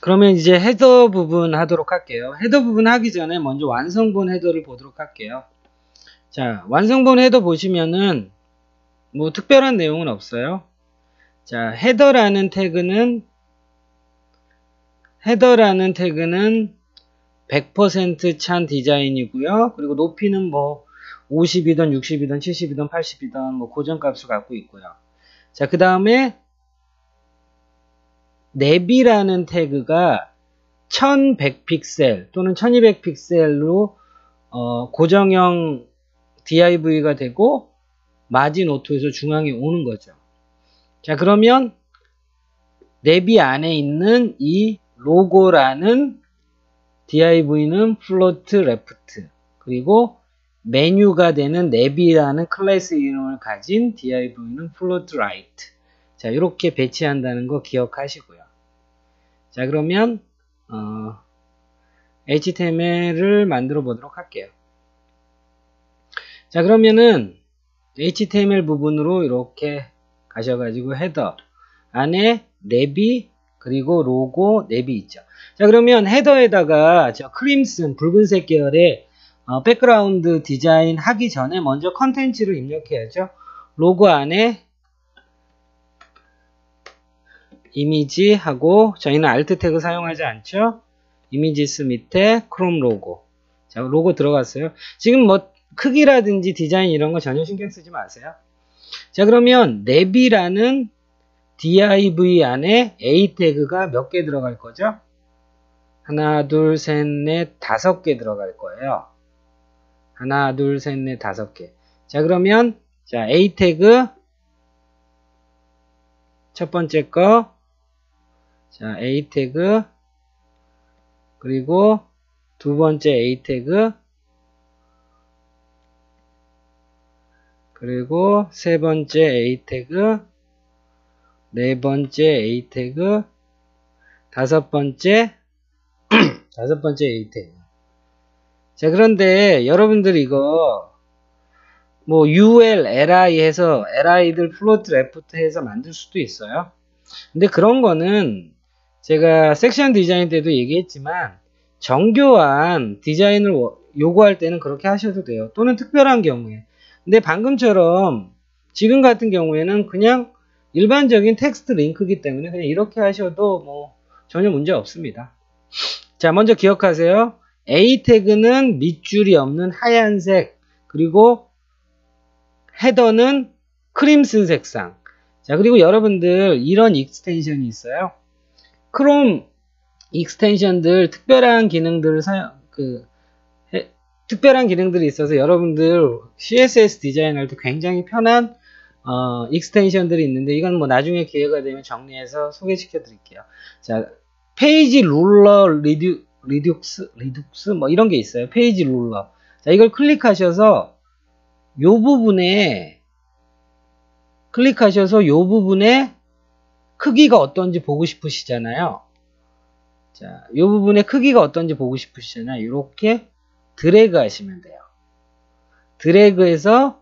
그러면 이제 헤더 부분 하도록 할게요. 헤더 부분 하기 전에 먼저 완성본 헤더를 보도록 할게요. 자, 완성본 헤더 보시면은 뭐 특별한 내용은 없어요. 자, 헤더라는 태그는 100% 찬 디자인이고요. 그리고 높이는 뭐 50이든 60이든 70이든 80이든 뭐 고정값을 갖고 있고요. 자, 그 다음에 랩이라는 태그가 1100픽셀 또는 1200픽셀로 고정형 DIV가 되고 마진 오토에서 중앙에 오는 거죠. 자, 그러면 랩이 안에 있는 이 로고라는 div는 float left, 그리고 메뉴가 되는 랩이라는 클래스 이름을 가진 div는 float right. 자, 이렇게 배치한다는 거 기억하시고요. 자, 그러면 HTML을 만들어 보도록 할게요. 자, 그러면은 HTML 부분으로 이렇게 가셔가지고 헤더 안에 랩이 그리고 로고 랩이 있죠. 자, 그러면 헤더에다가 저 크림슨 붉은색 계열의 백그라운드 디자인 하기 전에 먼저 컨텐츠를 입력해야죠. 로고 안에 이미지 하고 저희는 알트 태그 사용하지 않죠. 이미지스 밑에 크롬 로고. 자, 로고 들어갔어요. 지금 뭐 크기라든지 디자인 이런 거 전혀 신경 쓰지 마세요. 자, 그러면 랩이라는 div 안에 a 태그가 몇 개 들어갈 거죠? 하나, 둘, 셋, 넷, 5개 들어갈 거예요. 하나, 둘, 셋, 넷, 5개. 자, 그러면 자, a 태그 첫 번째 거, 자, a 태그, 그리고 두 번째 a 태그, 그리고 세 번째 a 태그, 네 번째 a 태그, 다섯 번째 a 태그. 자, 그런데 여러분들 이거 뭐 ul, li 해서 li들 플로트 레프트 해서 만들 수도 있어요. 근데 그런 거는 제가 섹션 디자인 때도 얘기했지만 정교한 디자인을 요구할 때는 그렇게 하셔도 돼요. 또는 특별한 경우에. 근데 방금처럼 지금 같은 경우에는 그냥 일반적인 텍스트 링크이기 때문에 그냥 이렇게 하셔도 뭐 전혀 문제 없습니다. 자, 먼저 기억하세요. A 태그는 밑줄이 없는 하얀색, 그리고 헤더는 크림슨 색상. 자, 그리고 여러분들 이런 익스텐션이 있어요. 크롬 익스텐션들 특별한 기능들을 특별한 기능들이 있어서 여러분들 CSS 디자인할 때 굉장히 편한 익스텐션들이 있는데 이건 뭐 나중에 기회가 되면 정리해서 소개시켜 드릴게요. 자, 페이지 룰러 리둑스 뭐 이런 게 있어요. 페이지 룰러. 자, 이걸 클릭하셔서 요 부분에 크기가 어떤지 보고 싶으시잖아요. 자, 이 부분의 크기가 어떤지 보고 싶으시잖아요. 이렇게 드래그 하시면 돼요. 드래그해서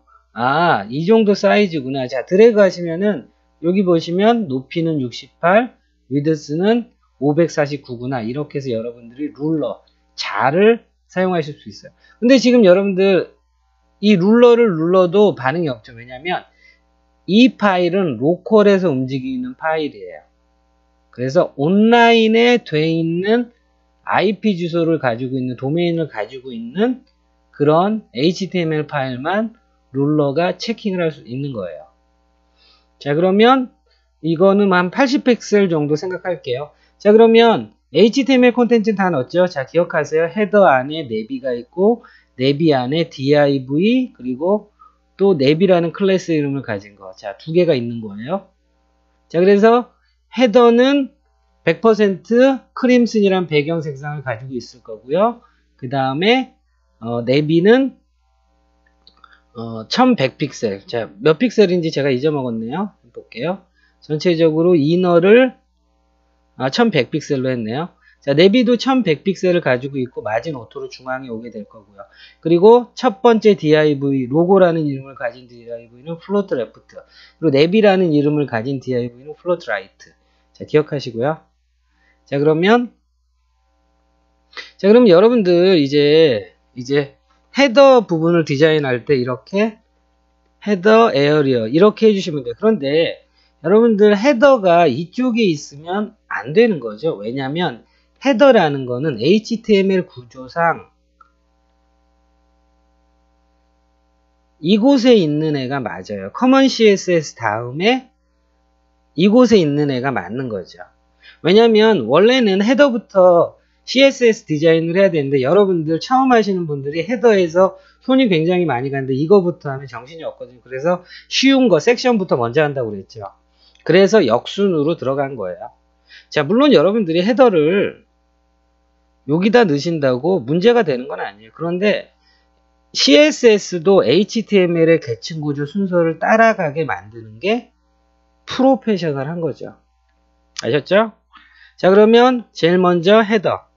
이 정도 사이즈구나. 자, 드래그 하시면은 여기 보시면 높이는 68, 위드스는 549구나. 이렇게 해서 여러분들이 룰러, 자를 사용하실 수 있어요. 근데 지금 여러분들 이 룰러를 눌러도 반응이 없죠. 왜냐면 이 파일은 로컬에서 움직이는 파일이에요. 그래서 온라인에 돼 있는 IP 주소를 가지고 있는 도메인을 가지고 있는 그런 HTML 파일만 룰러가 체킹을 할 수 있는 거예요. 자, 그러면 이거는 한 80픽셀 정도 생각할게요. 자, 그러면 HTML 콘텐츠는 다 넣었죠. 자, 기억하세요. 헤더 안에 랩이가 있고 랩이 안에 div 그리고 또 랩이라는 클래스 이름을 가진 거. 자, 두 개가 있는 거예요. 자, 그래서 헤더는 100% 크림슨이란 배경 색상을 가지고 있을 거고요. 그 다음에 랩이는 1100픽셀. 자, 몇 픽셀인지 제가 잊어먹었네요. 볼게요. 전체적으로 이너를 1100픽셀로 했네요. 자, 랩이도 1100픽셀을 가지고 있고 마진 오토로 중앙에 오게 될 거고요. 그리고 첫 번째 div, 로고라는 이름을 가진 div는 float left, 그리고 랩이라는 이름을 가진 div는 float right. 자, 기억하시고요. 자, 그러면 여러분들 이제 헤더 부분을 디자인할 때 이렇게 헤더 에어리어 이렇게 해주시면 돼요. 그런데 여러분들 헤더가 이쪽에 있으면 안 되는 거죠. 왜냐하면 헤더라는 거는 HTML 구조상 이곳에 있는 애가 맞아요. 커먼 CSS 다음에 이곳에 있는 애가 맞는 거죠. 왜냐면 원래는 헤더부터 CSS 디자인을 해야 되는데 여러분들 처음 하시는 분들이 헤더에서 손이 굉장히 많이 가는데 이거부터 하면 정신이 없거든요. 그래서 쉬운 거 섹션부터 먼저 한다고 그랬죠. 그래서 역순으로 들어간 거예요. 자, 물론 여러분들이 헤더를 여기다 넣으신다고 문제가 되는 건 아니에요. 그런데 CSS도 HTML의 계층 구조 순서를 따라가게 만드는 게 프로페셔널한 거죠. 아셨죠? 자, 그러면 제일 먼저 헤더.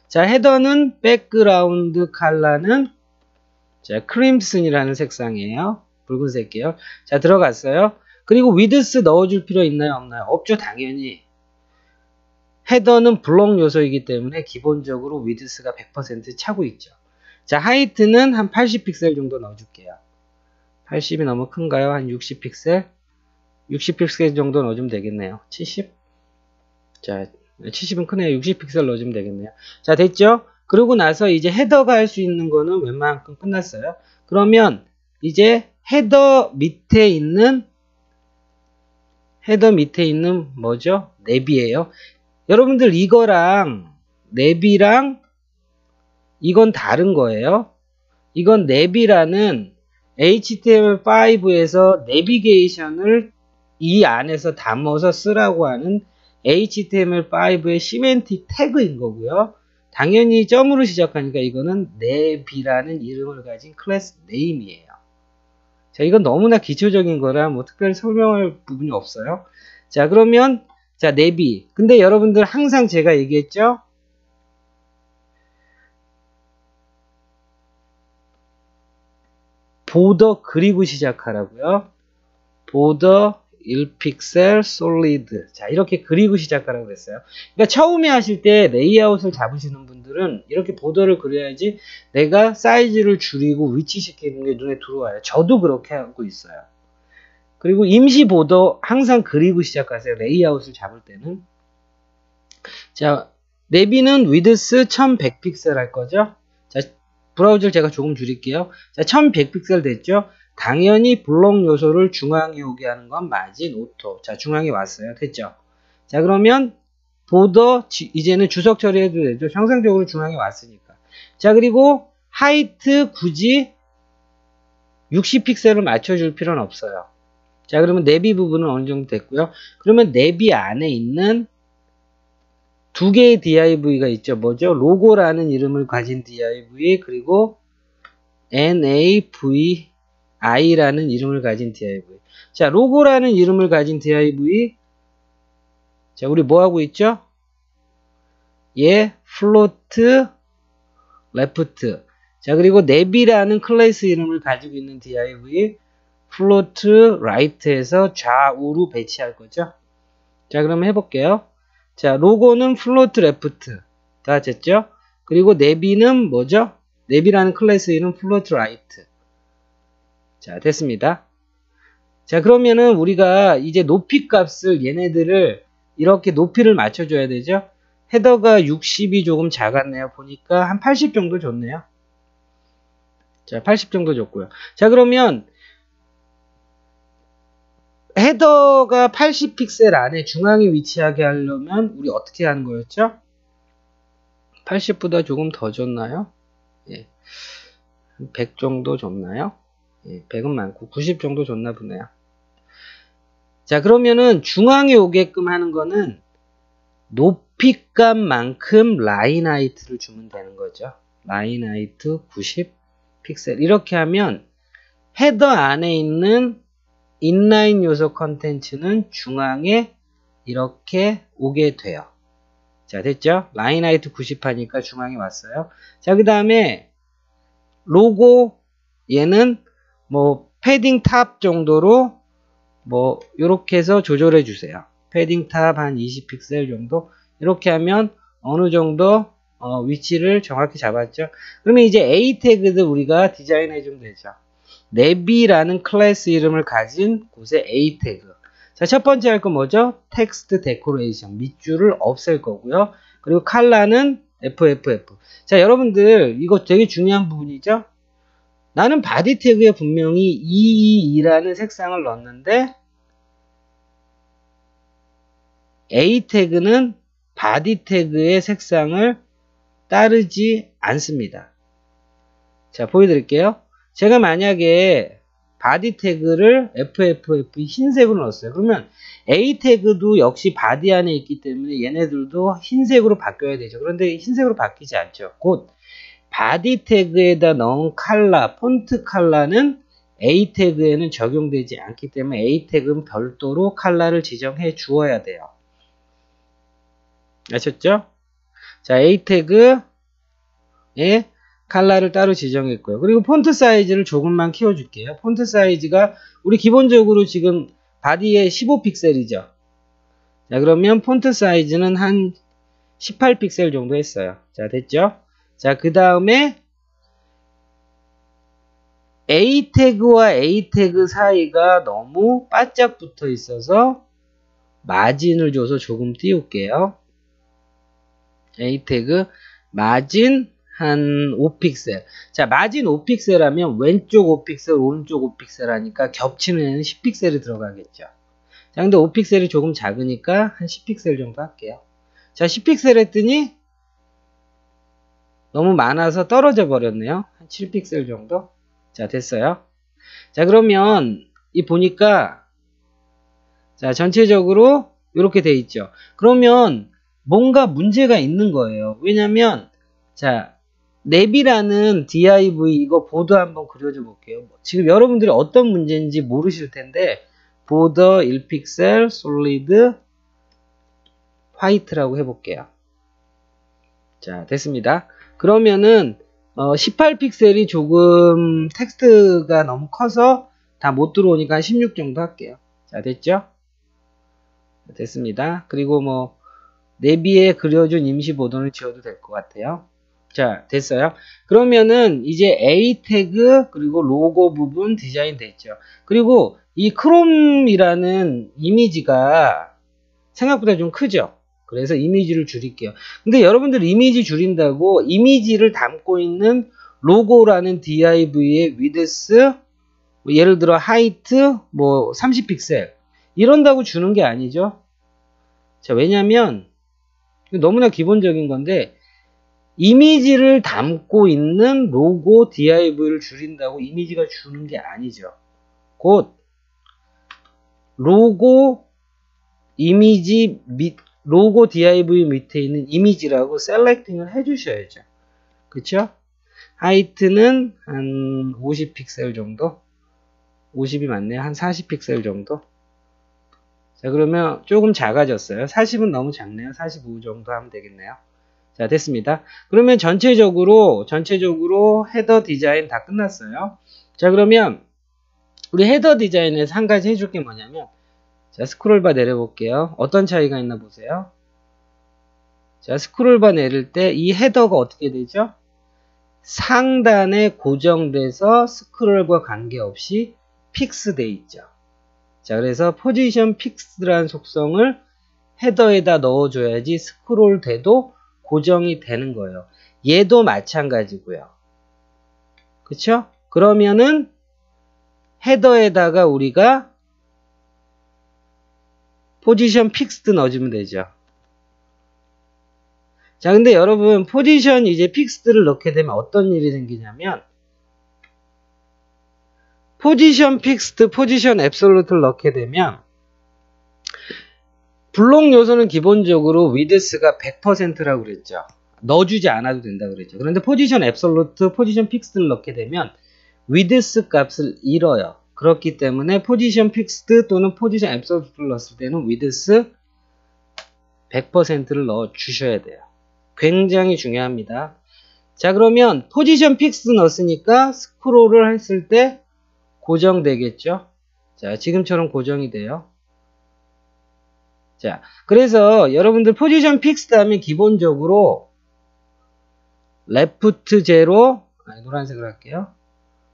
자, 헤더는 백그라운드 컬러는 자, 크림슨이라는 색상이에요. 붉은색 계열. 자, 들어갔어요. 그리고 위드스 넣어줄 필요 있나요? 없나요? 없죠, 당연히. 헤더는 블록 요소이기 때문에 기본적으로 위드스가 100% 차고 있죠. 자, 하이트는 한 80픽셀 정도 넣어줄게요. 80이 너무 큰가요? 한 60픽셀? 60픽셀 정도 넣어주면 되겠네요. 70? 자, 70은 크네요. 60픽셀 넣어주면 되겠네요. 자, 됐죠? 그러고 나서 이제 헤더가 할 수 있는 거는 웬만큼 끝났어요. 그러면 이제 헤더 밑에 있는 뭐죠? 내비예요. 여러분들 이거랑 내비랑 이건 다른 거예요. 이건 내비라는 HTML5에서 내비게이션을 이 안에서 담아서 쓰라고 하는 HTML5의 시멘틱 태그인 거고요. 당연히 점으로 시작하니까 이거는 내비라는 이름을 가진 클래스 네임이에요. 자, 이건 너무나 기초적인 거라 뭐 특별히 설명할 부분이 없어요. 자, 그러면 자, 내비. 근데 여러분들 항상 제가 얘기했죠? 보더 그리고 시작하라고요. 보더 1픽셀 솔리드. 자, 이렇게 그리고 시작하라고 그랬어요. 그러니까 처음에 하실 때 레이아웃을 잡으시는 분들은 이렇게 보더를 그려야지 내가 사이즈를 줄이고 위치시키는 게 눈에 들어와요. 저도 그렇게 하고 있어요. 그리고 임시 보더 항상 그리고 시작하세요. 레이아웃을 잡을 때는. 자, 내비는 위드스 1100픽셀 할 거죠. 자, 브라우저를 제가 조금 줄일게요. 자, 1100픽셀 됐죠? 당연히 블록 요소를 중앙에 오게 하는 건 마진 오토. 자, 중앙에 왔어요. 됐죠? 자, 그러면 보더 이제는 주석 처리해도 되죠? 정상적으로 중앙에 왔으니까. 자, 그리고 하이트 굳이 60픽셀을 맞춰줄 필요는 없어요. 자, 그러면 내비 부분은 어느 정도 됐고요. 그러면 내비 안에 있는 두 개의 div가 있죠. 뭐죠? 로고라는 이름을 가진 div 그리고 navi라는 이름을 가진 div. 자, 로고라는 이름을 가진 div. 자, 우리 뭐 하고 있죠? 예, float left. 자, 그리고 navi라는 클래스 이름을 가지고 있는 div float right에서 좌우로 배치할 거죠. 자, 그럼 해볼게요. 자, 로고는 float left. 다 됐죠? 그리고 내비는 뭐죠? 내비라는 클래스 이름 float right. 자, 됐습니다. 자, 그러면은 우리가 이제 높이 값을 얘네들을 이렇게 높이를 맞춰줘야 되죠? 헤더가 60이 조금 작았네요. 보니까 한 80 정도 줬네요. 자, 80 정도 줬고요. 자, 그러면 헤더가 80픽셀 안에 중앙에 위치하게 하려면 우리 어떻게 하는 거였죠? 80보다 조금 더 줬나요? 예. 100 정도 줬나요? 예, 100은 많고 90 정도 줬나 보네요. 자, 그러면은 중앙에 오게끔 하는 거는 높이값만큼 라인 하이트를 주면 되는 거죠. 라인 하이트 90 픽셀. 이렇게 하면 헤더 안에 있는 인라인 요소 컨텐츠는 중앙에 이렇게 오게 돼요. 자, 됐죠? 라인 하이트 90 하니까 중앙에 왔어요. 자, 그 다음에 로고 얘는 뭐 패딩 탑 정도로 뭐 요렇게 해서 조절해 주세요. 패딩 탑 한 20픽셀 정도 이렇게 하면 어느 정도 위치를 정확히 잡았죠. 그러면 이제 A 태그도 우리가 디자인해 주면 되죠. 내비라는 클래스 이름을 가진 곳에 A 태그. 자, 첫 번째 할 건 뭐죠? 텍스트 데코레이션. 밑줄을 없앨 거고요. 그리고 컬러는 FFF. 자, 여러분들 이거 되게 중요한 부분이죠? 나는 바디 태그에 분명히 222라는 색상을 넣었는데 A 태그는 바디 태그의 색상을 따르지 않습니다. 자, 보여드릴게요. 제가 만약에 바디 태그를 FFF 흰색으로 넣었어요. 그러면 A 태그도 역시 바디 안에 있기 때문에 얘네들도 흰색으로 바뀌어야 되죠. 그런데 흰색으로 바뀌지 않죠. 곧 바디 태그에다 넣은 컬러, 폰트 컬러는 A 태그에는 적용되지 않기 때문에 A 태그는 별도로 컬러를 지정해 주어야 돼요. 아셨죠? 자, A 태그에 컬러를 따로 지정했고요. 그리고 폰트 사이즈를 조금만 키워줄게요. 폰트 사이즈가 우리 기본적으로 지금 바디에 15픽셀이죠. 자, 그러면 폰트 사이즈는 한 18픽셀 정도 했어요. 자, 됐죠? 자, 그 다음에 A 태그와 A 태그 사이가 너무 바짝 붙어 있어서 마진을 줘서 조금 띄울게요. A 태그 마진 한 5픽셀. 자, 마진 5픽셀 하면 왼쪽 5픽셀, 오른쪽 5픽셀 하니까 겹치는 애는 10픽셀이 들어가겠죠. 자, 근데 5픽셀이 조금 작으니까 한 10픽셀 정도 할게요. 자, 10픽셀 했더니 너무 많아서 떨어져 버렸네요. 한 7픽셀 정도. 자, 됐어요. 자, 그러면 이 보니까 자, 전체적으로 이렇게 돼 있죠. 그러면 뭔가 문제가 있는 거예요. 왜냐면 자, 내비라는 div 이거 보드 한번 그려줘 볼게요. 지금 여러분들이 어떤 문제인지 모르실 텐데 보더 1픽셀 솔리드 화이트라고 해볼게요. 자, 됐습니다. 그러면은 18픽셀이 조금 텍스트가 너무 커서 다 못 들어오니까 한 16 정도 할게요. 자, 됐죠? 됐습니다. 그리고 뭐 내비에 그려준 임시 보도는 지워도 될 것 같아요. 자, 됐어요. 그러면은 이제 A 태그 그리고 로고 부분 디자인 됐죠. 그리고 이 크롬이라는 이미지가 생각보다 좀 크죠. 그래서 이미지를 줄일게요. 근데 여러분들 이미지 줄인다고 이미지를 담고 있는 로고라는 div의 width 예를 들어 height 뭐 30픽셀 이런다고 주는 게 아니죠. 자, 왜냐면 너무나 기본적인 건데 이미지를 담고 있는 로고 div를 줄인다고 이미지가 주는 게 아니죠. 곧 로고 이미지 로고 div 밑에 있는 이미지라고 셀렉팅을 해주셔야죠. 그쵸? 하이트는 한 50픽셀 정도? 50이 맞네요. 한 40픽셀 정도? 자, 그러면 조금 작아졌어요. 40은 너무 작네요. 45 정도 하면 되겠네요. 자, 됐습니다. 그러면 전체적으로 헤더 디자인 다 끝났어요. 자, 그러면 우리 헤더 디자인에서 한 가지 해줄 게 뭐냐면 자, 스크롤바 내려볼게요. 어떤 차이가 있나 보세요. 자, 스크롤바 내릴 때 이 헤더가 어떻게 되죠? 상단에 고정돼서 스크롤과 관계없이 픽스돼 있죠. 자, 그래서 포지션 픽스라는 속성을 헤더에다 넣어줘야지 스크롤 돼도 고정이 되는 거예요. 얘도 마찬가지고요. 그쵸? 그러면은 헤더에다가 우리가 포지션 픽스드 넣어주면 되죠. 자, 근데 여러분 포지션 이제 픽스드를 넣게 되면 어떤 일이 생기냐면 포지션 픽스드, 포지션 앱솔루트를 넣게 되면 블록 요소는 기본적으로 위드스가 100%라고 그랬죠. 넣어주지 않아도 된다 그랬죠. 그런데 포지션 앱솔루트, 포지션 픽스드를 넣게 되면 위드스 값을 잃어요. 그렇기 때문에 포지션 픽스드 또는 포지션 앱솔루트를 넣었을 때는 위드스 100%를 넣어 주셔야 돼요. 굉장히 중요합니다. 자, 그러면 포지션 픽스드 넣었으니까 스크롤을 했을 때 고정되겠죠. 자, 지금처럼 고정이 돼요. 자, 그래서 여러분들 포지션 픽스드 하면 기본적으로 레프트 제로, 노란색으로 할게요.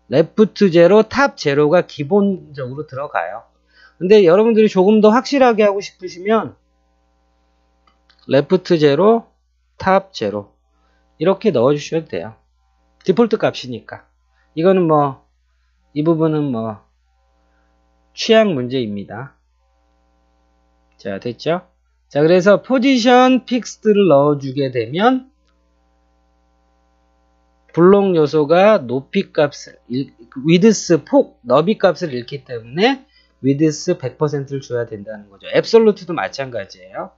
레프트 제로, 탑 제로가 기본적으로 들어가요. 근데 여러분들이 조금 더 확실하게 하고 싶으시면 레프트 제로, 탑 제로 이렇게 넣어주셔도 돼요. 디폴트 값이니까. 이거는 뭐 이 부분은 뭐 취향 문제입니다. 자, 됐죠? 자, 그래서 포지션 픽스드를 넣어주게 되면 블록 요소가 높이 값을, 위드스 폭, 너비 값을 잃기 때문에 위드스 100%를 줘야 된다는 거죠. 앱솔루트도 마찬가지예요.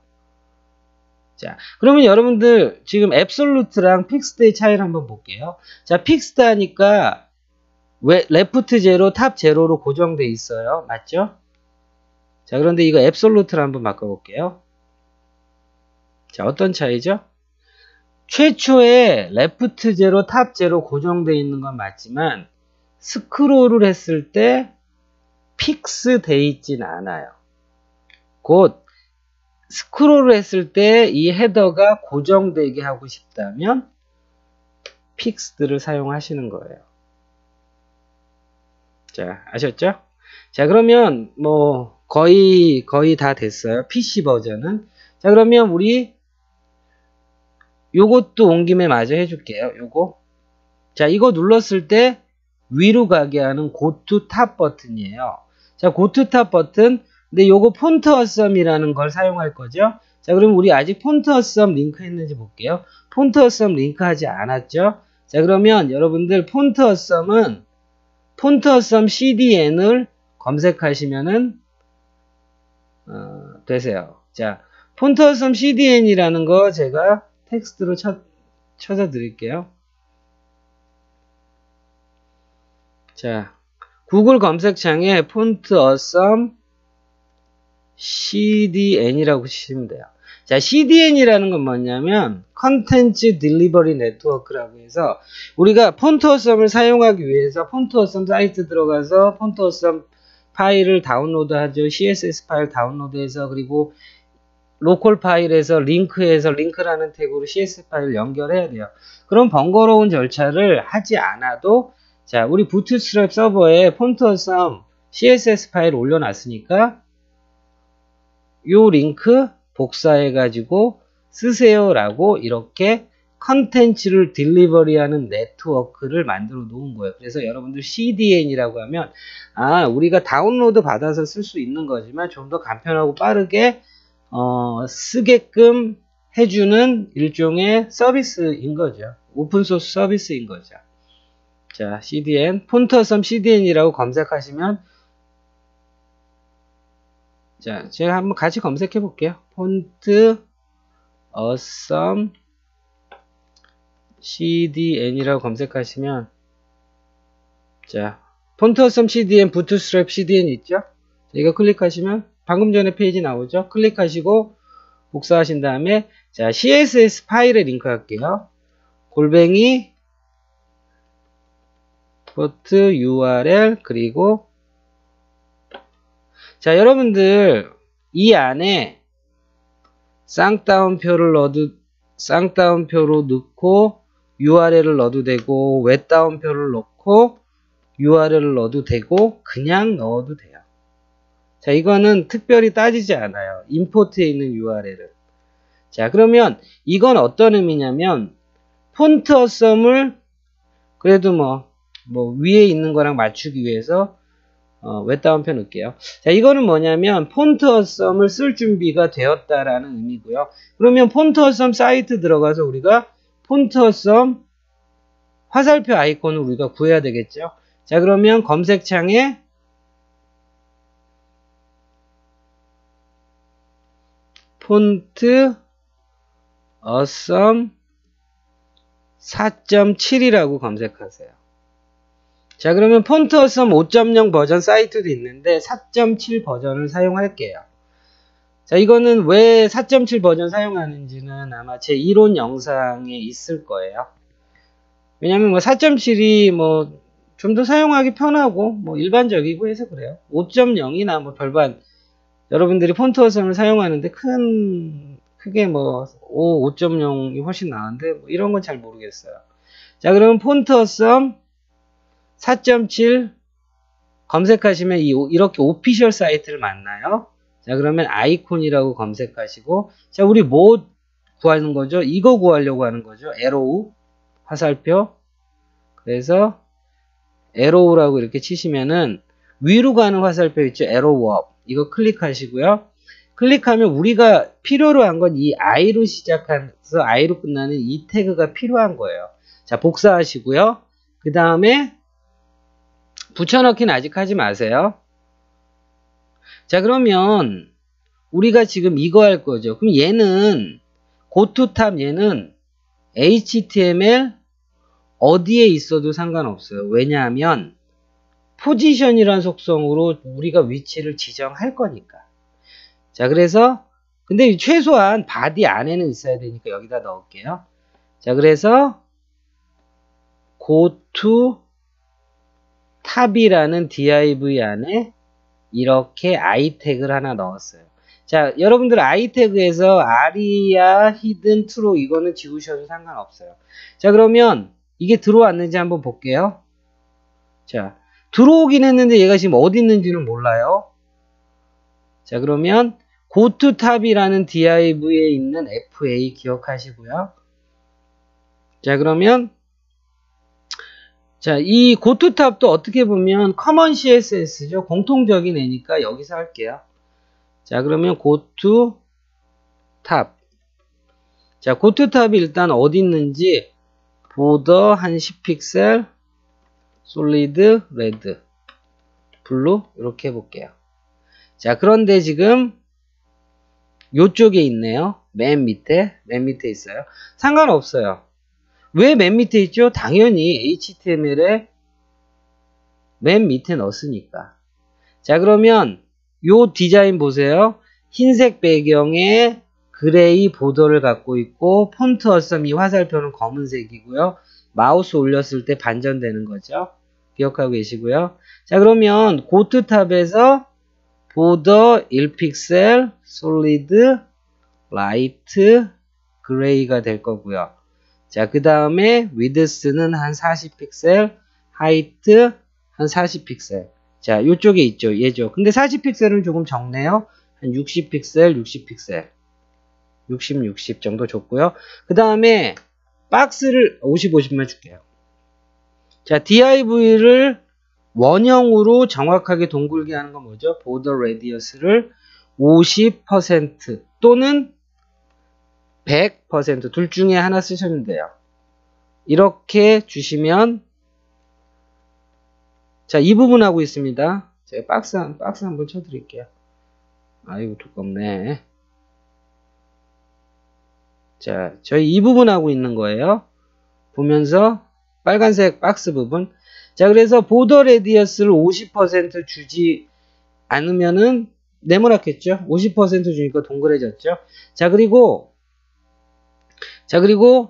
자, 그러면 여러분들 지금 앱솔루트랑 픽스드의 차이를 한번 볼게요. 자, 픽스드 하니까 왜 레프트 제로, 탑 제로로 고정돼 있어요. 맞죠? 자, 그런데 이거 앱솔루트를 한번 바꿔볼게요. 자, 어떤 차이죠? 최초에 레프트 제로, 탑 제로 고정되어 있는 건 맞지만 스크롤을 했을 때 픽스 돼 있진 않아요. 곧 스크롤을 했을 때 이 헤더가 고정되게 하고 싶다면 픽스드를 사용하시는 거예요. 자, 아셨죠? 자, 그러면 뭐 거의 다 됐어요. PC 버전은. 자, 그러면 우리 요것도 온 김에 마저 해줄게요. 요거. 자, 이거 눌렀을 때 위로 가게 하는 Go to Top 버튼이에요. 자, Go to Top 버튼. 근데 요거 폰트 어썸이라는 걸 사용할 거죠. 자, 그럼 우리 아직 폰트 어썸 링크 했는지 볼게요. 폰트 어썸 링크 하지 않았죠. 자, 그러면 여러분들 폰트 어썸은 폰트 어썸 CDN을 검색하시면은 되세요. 자, 폰트 어썸 CDN이라는 거 제가 텍스트로 쳐서 드릴게요. 자, 구글 검색창에 폰트 어썸 CDN이라고 치시면 돼요. 자, CDN이라는 건 뭐냐면 컨텐츠 딜리버리 네트워크라고 해서 우리가 폰트 어썸을 사용하기 위해서 폰트 어썸 사이트 들어가서 폰트 어썸 파일을 다운로드하죠. CSS 파일 다운로드해서 그리고 로컬 파일에서 링크라는 태그로 CSS 파일 연결해야 돼요. 그럼 번거로운 절차를 하지 않아도 자, 우리 부트스트랩 서버에 폰트 어썸 CSS 파일 올려놨으니까 요 링크 복사해가지고 쓰세요라고 이렇게 컨텐츠를 딜리버리하는 네트워크를 만들어 놓은 거예요. 그래서 여러분들 CDN이라고 하면 우리가 다운로드 받아서 쓸 수 있는 거지만 좀 더 간편하고 빠르게 쓰게끔 해주는 일종의 서비스인 거죠. 오픈소스 서비스인 거죠. 자, CDN, 폰트 어썸 CDN이라고 검색하시면 자, 제가 한번 같이 검색해 볼게요. 폰트 어썸 CDN이라고 검색하시면 자, 폰트 어썸 CDN, 부트스트랩 CDN 있죠? 이거 클릭하시면 방금 전에 페이지 나오죠? 클릭하시고 복사하신 다음에 자, CSS 파일에 링크 할게요. 골뱅이 포트 URL 그리고 자, 여러분들 이 안에 쌍따옴표로 넣고 URL을 넣어도 되고 웹따옴표를 넣고 URL을 넣어도 되고 그냥 넣어도 돼요. 자, 이거는 특별히 따지지 않아요. 임포트에 있는 URL은. 자, 그러면 이건 어떤 의미냐면 폰트 어썸을 그래도 뭐 위에 있는 거랑 맞추기 위해서 웹다운표 넣을게요. 자, 이거는 뭐냐면 폰트 어썸을 쓸 준비가 되었다라는 의미고요. 그러면 폰트 어썸 사이트 들어가서 우리가 폰트 어썸 화살표 아이콘을 우리가 구해야 되겠죠. 자, 그러면 검색창에 폰트 어썸 4.7이라고 검색하세요. 자, 그러면 폰트 어썸 5.0 버전 사이트도 있는데 4.7 버전을 사용할게요. 자, 이거는 왜 4.7 버전 사용하는지는 아마 제 이론 영상에 있을 거예요. 왜냐면 4.7이 좀 더 사용하기 편하고 일반적이고 해서 그래요. 5.0이나 별반 여러분들이 폰트 어썸을 사용하는데 크게 뭐 5.0이 훨씬 나은데 뭐 이런 건 잘 모르겠어요. 자, 그러면 폰트 어썸 4.7 검색하시면 이렇게 오피셜 사이트를 만나요. 자, 그러면 아이콘이라고 검색하시고, 자, 우리 뭐 구하는 거죠? 이거 구하려고 하는 거죠. 에로우 화살표. 그래서 에로우라고 이렇게 치시면은 위로 가는 화살표 있죠? 에로우 업. 이거 클릭하시고요. 클릭하면 우리가 필요로 한 건 이 I로 시작해서 I로 끝나는 이 태그가 필요한 거예요. 자, 복사하시고요. 그 다음에 붙여넣기는 아직 하지 마세요. 자, 그러면 우리가 지금 이거 할 거죠. 그럼 얘는 고투탑 얘는 HTML 어디에 있어도 상관없어요. 왜냐하면 포지션이란 속성으로 우리가 위치를 지정할 거니까. 자, 그래서 근데 최소한 바디 안에는 있어야 되니까 여기다 넣을게요. 자, 그래서 고투 탑이라는 div 안에 이렇게 i 태그를 하나 넣었어요. 자, 여러분들 i 태그에서 aria, hidden, true 이거는 지우셔도 상관없어요. 자, 그러면 이게 들어왔는지 한번 볼게요. 자, 들어오긴 했는데 얘가 지금 어디 있는지는 몰라요. 자, 그러면 고투탑이라는 div에 있는 fa 기억하시고요. 자, 그러면 자, 이 고투탑도 어떻게 보면 커먼 CSS죠. 공통적인 애니까 여기서 할게요. 자, 그러면 고투탑. 자, 고투탑이 일단 어디 있는지 보더 한 10픽셀, 솔리드, 레드, 블루 이렇게 해볼게요. 자, 그런데 지금 요쪽에 있네요. 맨 밑에 있어요. 상관없어요. 왜 맨 밑에 있죠? 당연히 HTML에 맨 밑에 넣었으니까. 자, 그러면 요 디자인 보세요. 흰색 배경에 그레이 보더를 갖고 있고 폰트 어썸 이 화살표는 검은색이고요. 마우스 올렸을 때 반전되는 거죠. 기억하고 계시고요. 자, 그러면 고투탑에서 보더 1픽셀, 솔리드, 라이트, 그레이가 될 거고요. 자, 그 다음에 위드스는 한 40픽셀, 하이트 한 40픽셀. 자, 요쪽에 있죠. 얘죠. 근데 40픽셀은 조금 적네요. 한 60픽셀, 60픽셀. 60 정도 줬고요. 그 다음에 박스를 50만 줄게요. 자, div를 원형으로 정확하게 동글게 하는 건 뭐죠? 보더 레디어스를 50% 또는 100% 둘 중에 하나 쓰시면 돼요. 이렇게 주시면 자, 이 부분 하고 있습니다. 제가 박스 한번 쳐드릴게요. 아이고 두껍네. 자, 저희 이 부분 하고 있는 거예요. 보면서 빨간색 박스 부분. 자, 그래서 보더 레디어스를 50% 주지 않으면은 네모났겠죠. 50% 주니까 동그래졌죠. 자, 그리고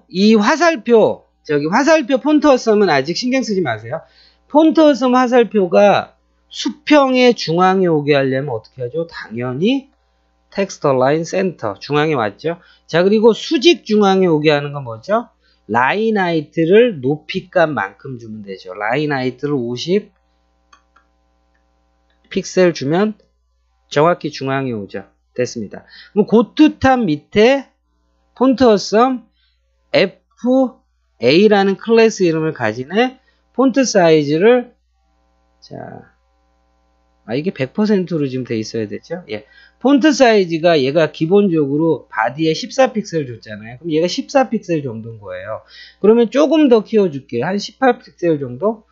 이 화살표, 저기 화살표 폰트 어썸은 아직 신경 쓰지 마세요. 폰트 어썸 화살표가 수평의 중앙에 오게 하려면 어떻게 하죠? 당연히 텍스트 라인 센터 중앙에 왔죠. 자, 그리고 수직 중앙에 오게 하는 건 뭐죠? 라인 하이트를 높이값만큼 주면 되죠. 라인 하이트를 50 픽셀 주면 정확히 중앙에 오죠. 됐습니다. 그럼 고투탑 밑에 폰트 어썸 FA라는 클래스 이름을 가진 애 폰트 사이즈를 자, 이게 100%로 지금 돼 있어야 되죠. 예. 폰트 사이즈가 얘가 기본적으로 바디에 14픽셀 줬잖아요. 그럼 얘가 14픽셀 정도인 거예요. 그러면 조금 더 키워줄게요. 한 18픽셀 정도?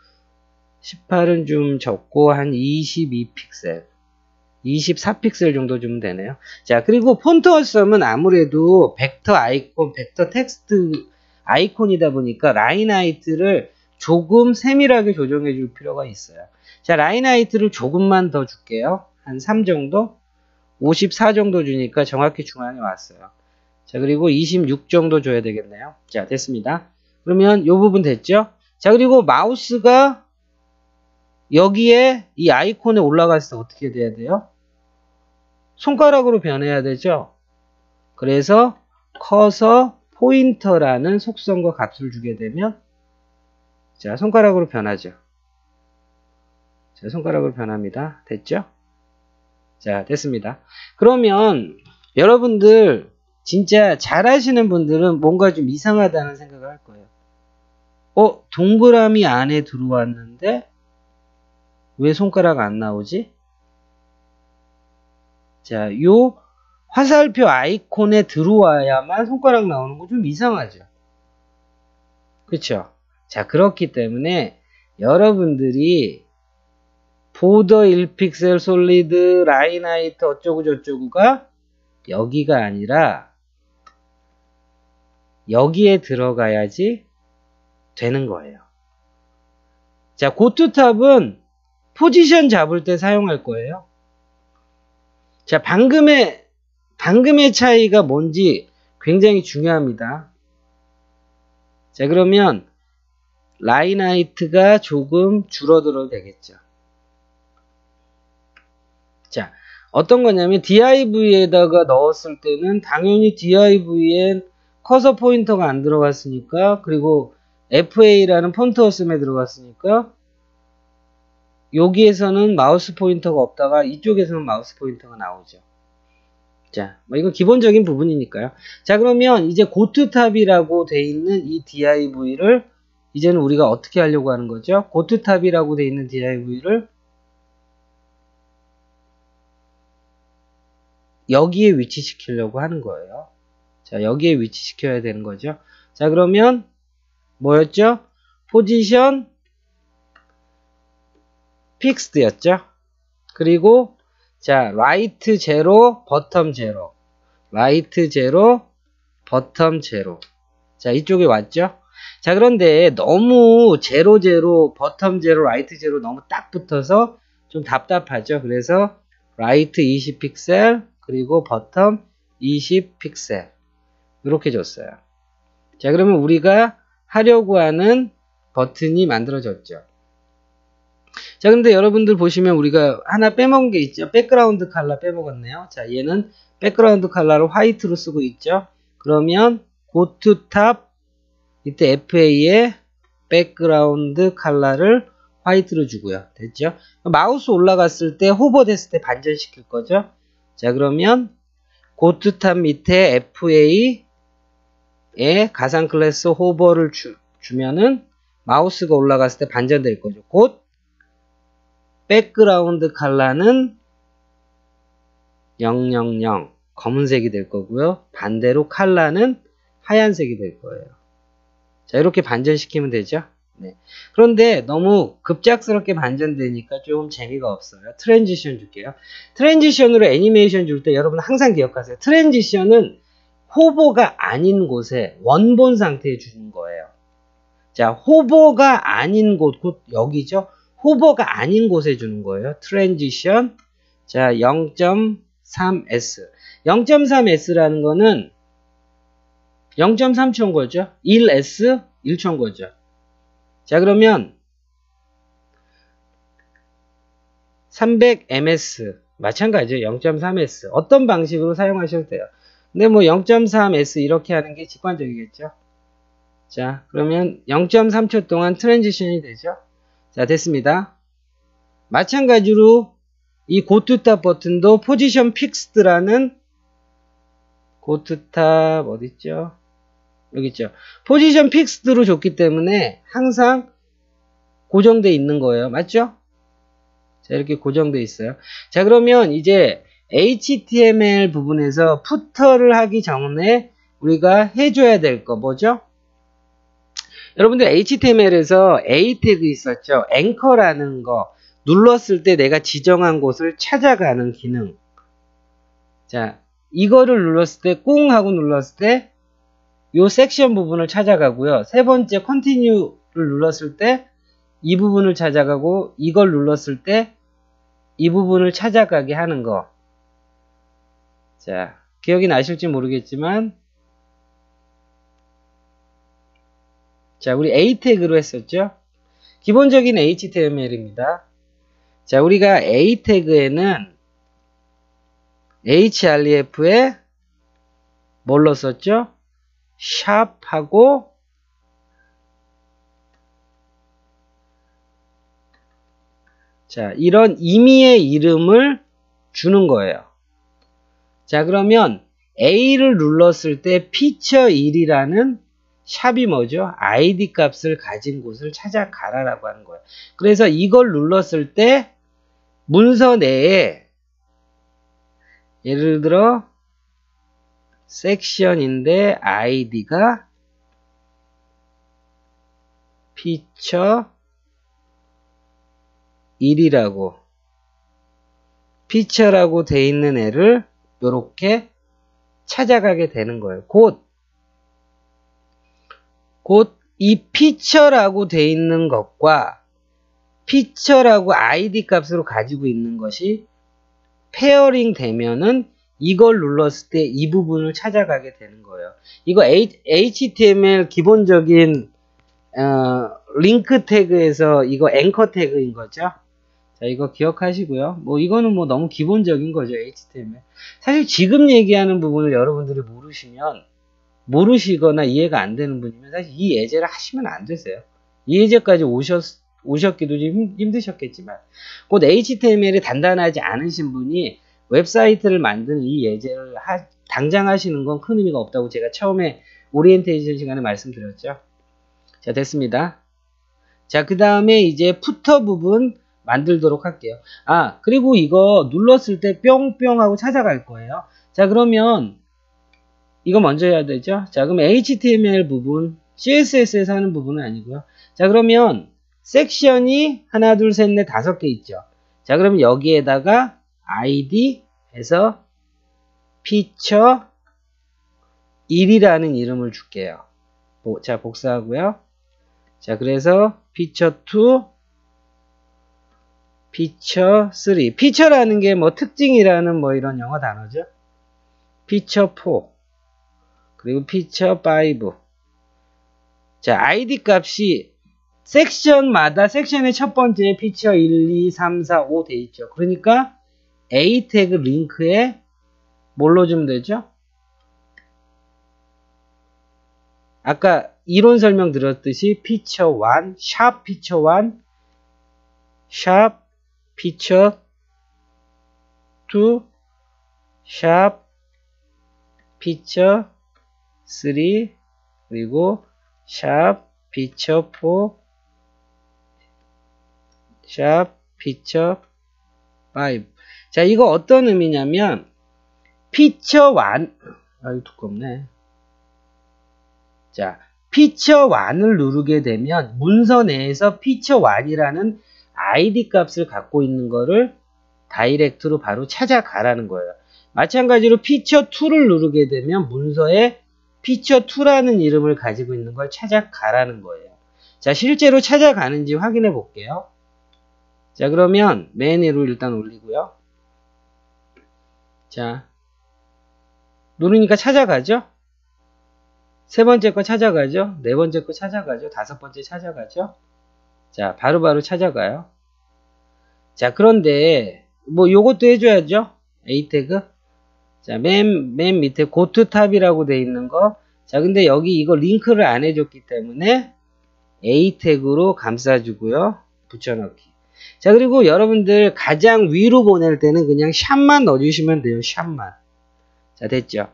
18은 좀 적고 한 22픽셀. 24픽셀 정도 주면 되네요. 자, 그리고 폰트 어썸은 아무래도 벡터 아이콘, 벡터 텍스트 아이콘이다 보니까 라인 하이트를 조금 세밀하게 조정해 줄 필요가 있어요. 자, 라인 하이트를 조금만 더 줄게요. 한 3 정도? 54 정도 주니까 정확히 중앙에 왔어요. 자, 그리고 26 정도 줘야 되겠네요. 자, 됐습니다. 그러면 이 부분 됐죠? 자, 그리고 마우스가 여기에 이 아이콘에 올라갔을 때 어떻게 돼야 돼요? 손가락으로 변해야 되죠. 그래서 커서 포인터라는 속성과 값을 주게 되면 자, 손가락으로 변하죠. 자, 손가락으로 변합니다. 됐죠? 자, 됐습니다. 그러면 여러분들 진짜 잘하시는 분들은 뭔가 좀 이상하다는 생각을 할 거예요. 동그라미 안에 들어왔는데 왜 손가락 안 나오지? 자, 요 화살표 아이콘에 들어와야만 손가락 나오는 거 좀 이상하죠. 그쵸? 자, 그렇기 때문에 여러분들이 보더 1픽셀 솔리드 라인 하이트 어쩌고 저쩌고가 여기가 아니라 여기에 들어가야지 되는 거예요. 자, 고투탑은 포지션 잡을 때 사용할 거예요. 자, 방금의 차이가 뭔지 굉장히 중요합니다. 자, 그러면 라인 하이트가 조금 줄어들어도 되겠죠. 자, 어떤 거냐면 div에다가 넣었을 때는 당연히 div엔 커서 포인터가 안 들어갔으니까, 그리고 FA라는 폰트 어셈에 들어갔으니까 여기에서는 마우스 포인터가 없다가 이쪽에서는 마우스 포인터가 나오죠. 자, 뭐 이건 기본적인 부분이니까요. 자, 그러면 이제 고투탑이라고 돼 있는 이 div를 이제는 우리가 어떻게 하려고 하는 거죠? 고투탑이라고 돼 있는 div를 여기에 위치시키려고 하는 거예요. 자, 여기에 위치시켜야 되는 거죠. 자, 그러면 뭐였죠? 포지션 픽스드였죠. 그리고 자, 라이트 제로, 버텀 제로, 라이트 제로, 버텀 제로. 자, 이쪽에 왔죠. 자, 그런데 너무 제로 제로, 버텀 제로, 라이트 제로 너무 딱 붙어서 좀 답답하죠. 그래서 라이트 20픽셀 그리고 버텀 20픽셀 이렇게 줬어요. 자, 그러면 우리가 하려고 하는 버튼이 만들어졌죠. 자, 근데 여러분들 보시면 우리가 하나 빼먹은 게 있죠. 백그라운드 컬러 빼먹었네요. 자, 얘는 백그라운드 컬러를 화이트로 쓰고 있죠. 그러면 go to top 이때 FA에 백그라운드 컬러를 화이트로 주고요. 됐죠? 마우스 올라갔을 때 호버 됐을 때 반전시킬 거죠. 자, 그러면 go to top 밑에 FA에 가상 클래스 호버를 주면은 마우스가 올라갔을 때 반전될 거죠. 곧 백그라운드 컬러는 000 검은색이 될 거고요. 반대로 컬러는 하얀색이 될 거예요. 자, 이렇게 반전시키면 되죠. 네. 그런데 너무 급작스럽게 반전되니까 좀 재미가 없어요. 트랜지션 줄게요. 트랜지션으로 애니메이션 줄 때 여러분 항상 기억하세요. 트랜지션은 호버가 아닌 곳에 원본 상태에 주는 거예요. 자, 호버가 아닌 곳, 곧 여기죠. 호버가 아닌 곳에 주는 거예요. 트랜지션. 자, 0.3s. 0.3s라는 거는 0.3초 거죠. 1s 1초 거죠. 자, 그러면 300ms 마찬가지죠. 0.3s. 어떤 방식으로 사용하셔도 돼요. 근데 뭐 0.3s 이렇게 하는 게 직관적이겠죠. 자, 그러면 0.3초 동안 트랜지션이 되죠. 자, 됐습니다. 마찬가지로 이 고투탑 버튼도 포지션 픽스드라는 고투탑 어딨죠? 여기 있죠. 포지션 픽스드로 줬기 때문에 항상 고정되어 있는 거예요. 맞죠? 자, 이렇게 고정되어 있어요. 자, 그러면 이제 HTML 부분에서 푸터를 하기 전에 우리가 해줘야 될 거 뭐죠? 여러분들 HTML에서 A 태그 있었죠? 앵커라는 거 눌렀을 때 내가 지정한 곳을 찾아가는 기능. 자, 이거를 눌렀을 때 꽁 하고 눌렀을 때 요 섹션 부분을 찾아가고요. 세 번째 컨티뉴를 눌렀을 때 이 부분을 찾아가고 이걸 눌렀을 때 이 부분을 찾아가게 하는 거. 자, 기억이 나실지 모르겠지만 자, 우리 A 태그로 했었죠? 기본적인 HTML입니다. 자, 우리가 A 태그에는 href에 뭘로 썼죠? 샵하고 자, 이런 임의의 이름을 주는 거예요. 자, 그러면 A를 눌렀을 때 피처 1이라는 샵이 뭐죠? id 값을 가진 곳을 찾아가라라고 하는 거예요. 그래서 이걸 눌렀을 때 문서 내에 예를 들어 섹션인데 id가 피처 1이라고 피처라고 돼 있는 애를 이렇게 찾아가게 되는 거예요. 곧 이 피처라고 돼 있는 것과 피처라고 id 값으로 가지고 있는 것이 페어링 되면은 이걸 눌렀을 때 이 부분을 찾아가게 되는 거예요. 이거 HTML 기본적인 링크 태그에서 이거 앵커 태그인 거죠. 자, 이거 기억하시고요. 뭐 이거는 뭐 너무 기본적인 거죠, HTML. 사실 지금 얘기하는 부분을 여러분들이 모르시거나 이해가 안 되는 분이면 사실 이 예제를 하시면 안 되세요. 이 예제까지 오셨기도 좀 힘드셨겠지만 곧 HTML이 단단하지 않으신 분이 웹사이트를 만드는 이 예제를 당장 하시는 건 큰 의미가 없다고 제가 처음에 오리엔테이션 시간에 말씀드렸죠. 자, 됐습니다. 자, 그 다음에 이제 푸터 부분 만들도록 할게요. 아, 그리고 이거 눌렀을 때 뿅뿅 하고 찾아갈 거예요. 자, 그러면 이거 먼저 해야 되죠. 자, 그럼 HTML 부분, CSS에서 하는 부분은 아니고요. 자, 그러면 섹션이 하나, 둘, 셋, 넷, 5개 있죠. 자, 그러면 여기에다가 id 해서 피처 1이라는 이름을 줄게요. 자, 복사하고요. 자, 그래서 피처 2, 피처 3. 피처라는 게 뭐 특징이라는 뭐 이런 영어 단어죠. 피처 4. 그리고 피처 5. 자, id 값이 섹션마다 섹션의 첫 번째에 피처 1, 2, 3, 4, 5 돼 있죠. 그러니까 a 태그 링크에 뭘로 주면 되죠? 아까 이론 설명 드렸듯이 피처 1, 샵 피처 1, 샵 피처 2, 샵 피처 3, 그리고 샵 피처 4, 샵 피처 5. 자, 이거 어떤 의미냐면 피처 1, 아유 두껍네. 자, 피처 1을 누르게 되면 문서 내에서 피처 1이라는 id 값을 갖고 있는 거를 다이렉트로 바로 찾아가라는 거예요. 마찬가지로 피처 2를 누르게 되면 문서에 피처 2라는 이름을 가지고 있는 걸 찾아가라는 거예요. 자, 실제로 찾아가는지 확인해 볼게요. 자, 그러면 맨 위로 일단 올리고요. 자, 누르니까 찾아가죠? 세 번째 거 찾아가죠? 네 번째 거 찾아가죠? 다섯 번째 찾아가죠? 자, 바로바로 찾아가요. 자, 그런데 뭐 요것도 해줘야죠? A 태그. 자, 맨 밑에 고투탑이라고 돼 있는 거. 자, 근데 여기 이거 링크를 안 해줬기 때문에 A 태그로 감싸주고요. 붙여넣기. 자, 그리고 여러분들 가장 위로 보낼 때는 그냥 샵만 넣어주시면 돼요. 샵만. 자, 됐죠?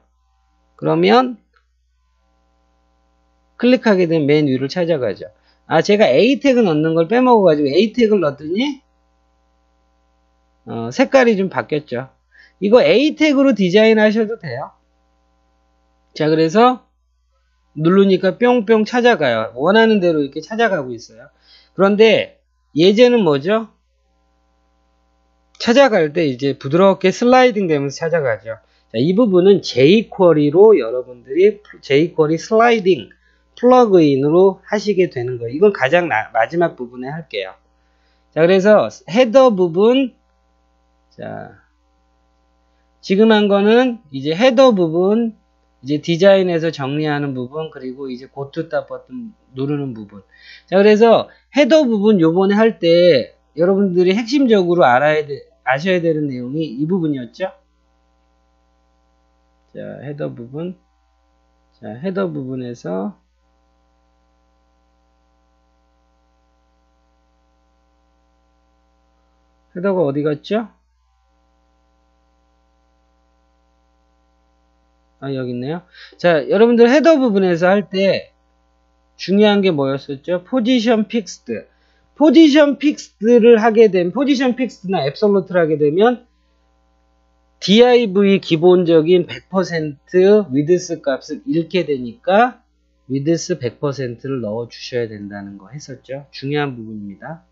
그러면 클릭하게 되면 맨 위를 찾아가죠. 아, 제가 A 태그 넣는 걸 빼먹어가지고 A 태그를 넣었더니 색깔이 좀 바뀌었죠. 이거 A 태그로 디자인 하셔도 돼요. 자, 그래서 누르니까 뿅뿅 찾아가요. 원하는 대로 이렇게 찾아가고 있어요. 그런데 예제는 뭐죠? 찾아갈 때 이제 부드럽게 슬라이딩 되면서 찾아가죠. 자, 이 부분은 jQuery로 여러분들이 jQuery 슬라이딩 플러그인으로 하시게 되는 거예요. 이건 가장 마지막 부분에 할게요. 자, 그래서 헤더 부분, 자, 지금 한 거는 이제 헤더 부분, 이제 디자인에서 정리하는 부분, 그리고 이제 고투탑 버튼 누르는 부분. 자, 그래서 헤더 부분 요번에 할 때 여러분들이 핵심적으로 아셔야 되는 내용이 이 부분이었죠. 자, 헤더 부분. 자, 헤더 부분에서 헤더가 어디 갔죠? 아, 여기 있네요. 자, 여러분들 헤더 부분에서 할 때 중요한 게 뭐였었죠? 포지션 픽스드. 포지션 픽스드를 하게 되면, 포지션 픽스드나 앱솔루트를 하게 되면 div 기본적인 100% 위드스 값을 잃게 되니까 위드스 100%를 넣어 주셔야 된다는 거 했었죠. 중요한 부분입니다.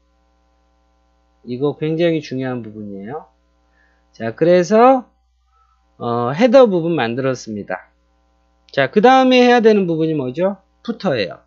이거 굉장히 중요한 부분이에요. 자, 그래서 헤더 부분 만들었습니다. 자, 그 다음에 해야 되는 부분이 뭐죠? 푸터예요.